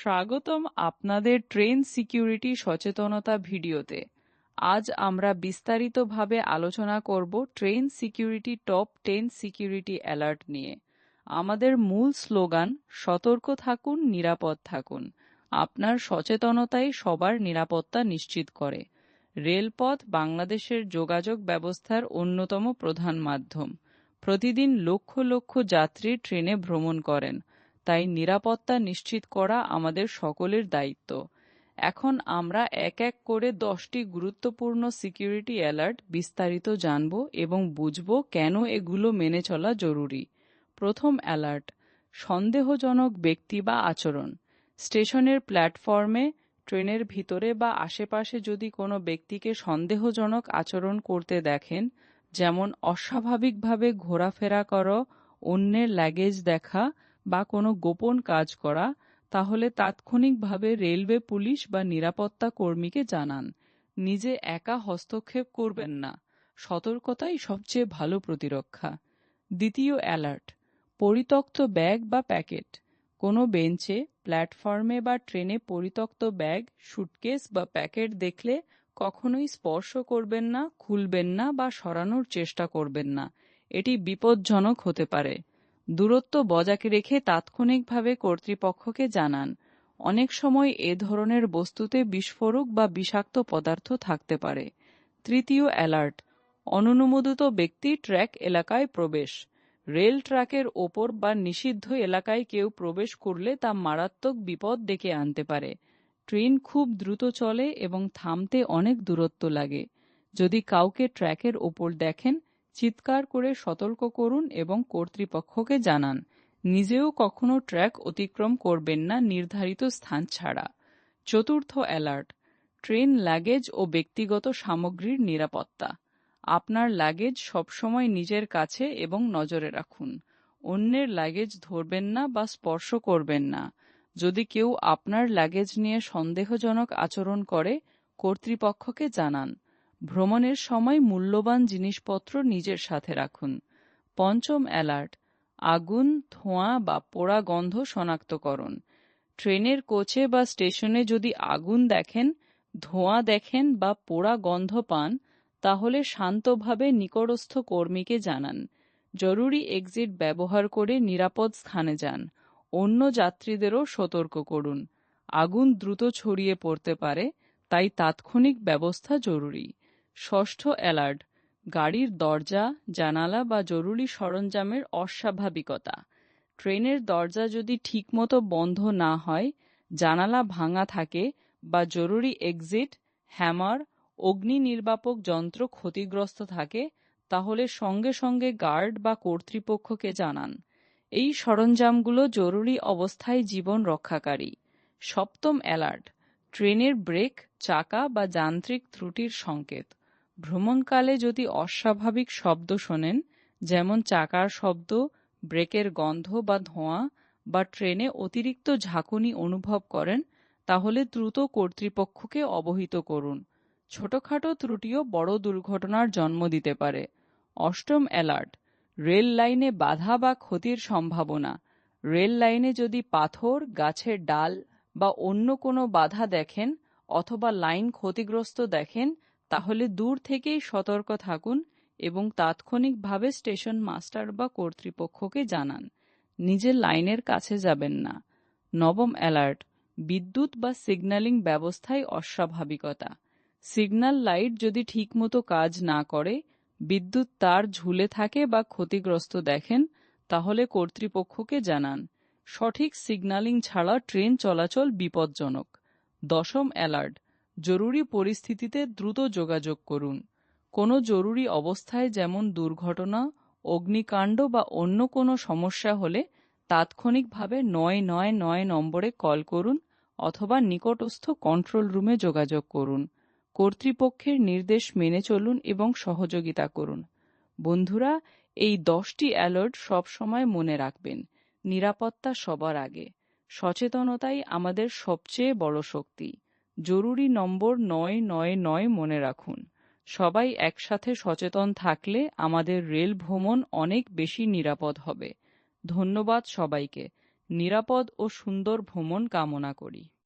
স্বাগতম আপনাদের train security সচেতনতা ভিডিওতে। আজ আমরা বিস্তারিতভাবে আলোচনা করব train security top 10 security alert নিয়ে। আমাদের মূল স্লোগান সতর্ক থাকুন, নিরাপদ থাকুন। আপনার সচেতনতাই সবার নিরাপত্তা নিশ্চিত করে। রেলপথ বাংলাদেশের যোগাযোগ ব্যবস্থার অন্যতম প্রধান মাধ্যম। প্রতিদিন লক্ষ লক্ষ যাত্রী ট্রেনে ভ্রমণ করেন, তাই নিরাপত্তা নিশ্চিত করা আমাদের সকলের দায়িত্ব। এখন আমরা এক এক করে 10টি গুরুত্বপূর্ণ সিকিউরিটি অ্যালার্ট বিস্তারিত জানব এবং বুঝব কেন এগুলো মেনে চলা জরুরি। প্রথম অ্যালার্ট, সন্দেহজনক ব্যক্তি বা আচরণ। স্টেশনের প্ল্যাটফর্মে, ট্রেনের ভিতরে বা আশেপাশে যদি কোনো ব্যক্তিকে সন্দেহজনক আচরণ করতে দেখেন, যেমন অস্বাভাবিকভাবে ঘোরাফেরা করা, অন্যের লাগেজ দেখা বা কোনো গোপন কাজ করা, তাহলে তাৎক্ষণিকভাবে রেলওয়ে পুলিশ বা নিরাপত্তা কর্মীকে জানান। নিজে একা হস্তক্ষেপ করবেন না। সতর্কতাই সবচেয়ে ভালো প্রতিরক্ষা। দ্বিতীয় অ্যালার্ট, পরিত্যক্ত ব্যাগ বা প্যাকেট। কোনো বেঞ্চে, প্ল্যাটফর্মে বা ট্রেনে পরিত্যক্ত ব্যাগ, সুটকেস বা প্যাকেট দেখলে কখনোই স্পর্শ করবেন না, খুলবেন না বা সরানোর চেষ্টা করবেন না। এটি বিপজ্জনক হতে পারে। দূরত্ব বজায় রেখে তাৎক্ষণিকভাবে কর্তৃপক্ষকে জানান। অনেক সময় এ ধরনের বস্তুতে বিস্ফোরক বা বিষাক্ত পদার্থ থাকতে পারে। তৃতীয় অ্যালার্ট, অননুমোদিত ব্যক্তি ট্র্যাক এলাকায় প্রবেশ। রেল ট্র্যাকের ওপর বা নিষিদ্ধ এলাকায় কেউ প্রবেশ করলে তা মারাত্মক বিপদ ডেকে আনতে পারে। ট্রেন খুব দ্রুত চলে এবং থামতে অনেক দূরত্ব লাগে। যদি কাউকে ট্র্যাকের ওপর দেখেন, চিৎকার করে সতর্ক করুন এবং কর্তৃপক্ষকে জানান। নিজেও কখনো ট্র্যাক অতিক্রম করবেন না নির্ধারিত স্থান ছাড়া। চতুর্থ অ্যালার্ট, ট্রেন লাগেজ ও ব্যক্তিগত সামগ্রীর নিরাপত্তা। আপনার লাগেজ সবসময় নিজের কাছে এবং নজরে রাখুন। অন্যের লাগেজ ধরবেন না বা স্পর্শ করবেন না। যদি কেউ আপনার লাগেজ নিয়ে সন্দেহজনক আচরণ করে, কর্তৃপক্ষকে জানান। ভ্রমণের সময় মূল্যবান জিনিসপত্র নিজের সাথে রাখুন। পঞ্চম অ্যালার্ট, আগুন, ধোঁয়া বা পোড়া গন্ধ শনাক্তকরণ। ট্রেনের কোচে বা স্টেশনে যদি আগুন দেখেন, ধোঁয়া দেখেন বা পোড়া গন্ধ পান, তাহলে শান্তভাবে নিকটস্থ কর্মীকে জানান। জরুরি এক্সিট ব্যবহার করে নিরাপদ স্থানে যান। অন্য যাত্রীদেরও সতর্ক করুন। আগুন দ্রুত ছড়িয়ে পড়তে পারে, তাই তাৎক্ষণিক ব্যবস্থা জরুরি। ষষ্ঠ অ্যালার্ট, গাড়ির দরজা, জানালা বা জরুরি সরঞ্জামের অস্বাভাবিকতা। ট্রেনের দরজা যদি ঠিকমতো বন্ধ না হয়, জানালা ভাঙা থাকে বা জরুরি এক্সিট, হ্যামার, অগ্নি নির্বাপক যন্ত্র ক্ষতিগ্রস্ত থাকে, তাহলে সঙ্গে সঙ্গে গার্ড বা কর্তৃপক্ষকে জানান। এই সরঞ্জামগুলো জরুরি অবস্থায় জীবন রক্ষাকারী। সপ্তম অ্যালার্ট, ট্রেনের ব্রেক, চাকা বা যান্ত্রিক ত্রুটির সংকেত। ভ্রমণকালে যদি অস্বাভাবিক শব্দ শোনেন, যেমন চাকার শব্দ, ব্রেকের গন্ধ বা ধোঁয়া, বা ট্রেনে অতিরিক্ত ঝাঁকুনি অনুভব করেন, তাহলে দ্রুত কর্তৃপক্ষকে অবহিত করুন। ছোটখাটো ত্রুটিও বড় দুর্ঘটনার জন্ম দিতে পারে। অষ্টম অ্যালার্ট, রেল লাইনে বাধা বা ক্ষতির সম্ভাবনা। রেল লাইনে যদি পাথর, গাছের ডাল বা অন্য কোনো বাধা দেখেন অথবা লাইন ক্ষতিগ্রস্ত দেখেন, তাহলে দূর থেকেই সতর্ক থাকুন এবং তাৎক্ষণিকভাবে স্টেশন মাস্টার বা কর্তৃপক্ষকে জানান। নিজের লাইনের কাছে যাবেন না। নবম অ্যালার্ট, বিদ্যুৎ বা সিগন্যালিং ব্যবস্থায় অস্বাভাবিকতা। সিগন্যাল লাইট যদি ঠিকমতো কাজ না করে, বিদ্যুৎ তার ঝুলে থাকে বা ক্ষতিগ্রস্ত দেখেন, তাহলে কর্তৃপক্ষকে জানান। সঠিক সিগন্যালিং ছাড়া ট্রেন চলাচল বিপজ্জনক। দশম অ্যালার্ট, জরুরি পরিস্থিতিতে দ্রুত যোগাযোগ করুন। কোনো জরুরি অবস্থায়, যেমন দুর্ঘটনা, অগ্নিকাণ্ড বা অন্য কোনো সমস্যা হলে তাৎক্ষণিকভাবে 999 নম্বরে কল করুন অথবা নিকটস্থ কন্ট্রোল রুমে যোগাযোগ করুন। কর্তৃপক্ষের নির্দেশ মেনে চলুন এবং সহযোগিতা করুন। বন্ধুরা, এই 10টি অ্যালার্ট সবসময় মনে রাখবেন। নিরাপত্তা সবার আগে। সচেতনতাই আমাদের সবচেয়ে বড় শক্তি। জরুরি নম্বর 999 মনে রাখুন। সবাই একসাথে সচেতন থাকলে আমাদের রেল ভ্রমণ অনেক বেশি নিরাপদ হবে। ধন্যবাদ সবাইকে। নিরাপদ ও সুন্দর ভ্রমণ কামনা করি।